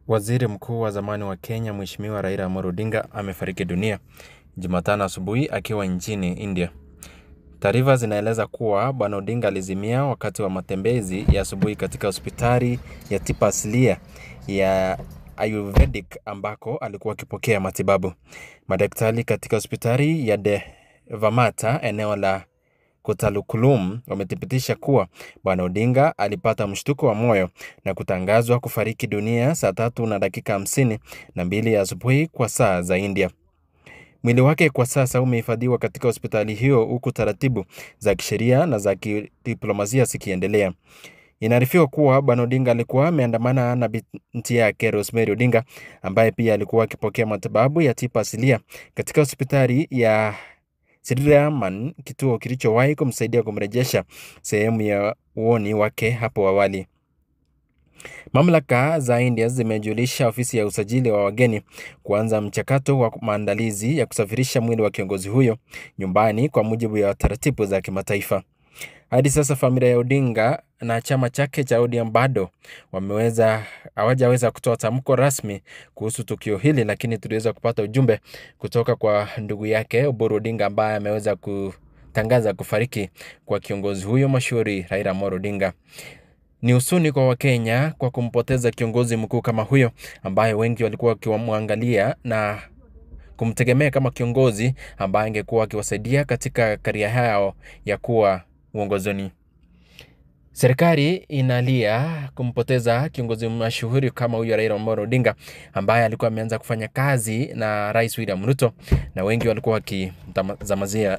Waziri mkuu wa zamani wa Kenya Mheshimiwa Raila Amolo Odinga amefariki dunia Jumatano asubuhi akiwa nchini India. Taarifa zinaeleza kuwa Bwana Odinga alizimia wakati wa matembezi ya asubuhi katika hospitali ya tiba asilia ya Ayurvedic ambako alikuwa akipokea matibabu. Madaktari katika hospitali ya Devamata eneo la Kotalukulum wamethibitisha kuwa Bwana Odinga alipata mshtuko wa moyo na kutangazwa kufariki dunia saa 3:52 asubuhi kwa saa za India. Mwili wake kwa sasa umehifadhiwa katika hospitali hiyo huku taratibu za kisheria na za kidiplomasia zikiendelea. Inaarifiwa kuwa Bwana Odinga alikuwa ameandamana na binti yake Rosemary Odinga ambaye pia alikuwa akipokea matibabu ya tiba asilia katika hospitali ya Sri Raman, kituo kilichowahi kumsaidia kumrejesha sehemu ya uoni wake hapo awali. Mamlaka za India zimejulisha ofisi ya usajili wa wageni kuanza mchakato wa maandalizi ya kusafirisha mwili wa kiongozi huyo nyumbani kwa mujibu ya taratibu za kimataifa. Hadi sasa familia ya Odinga na chama chake cha ODM bado hawajaweza kutoa tamko rasmi kuhusu tukio hili, lakini tuliweza kupata ujumbe kutoka kwa ndugu yake Oburu Odinga ambaye ameweza kutangaza kufariki kwa kiongozi huyo mashuhuri Raila Amolo Odinga. Ni huzuni kwa Wakenya kwa kumpoteza kiongozi mkuu kama huyo ambaye wengi walikuwa wakimwangalia na kumtegemea kama kiongozi ambaye angekuwa akiwasaidia katika karia yao ya kuwa uongozini. Serikali inalia kumpoteza kiongozi mashuhuri kama huyo Raila Amolo Odinga ambaye alikuwa ameanza kufanya kazi na Rais William Ruto na wengi walikuwa wakitazamia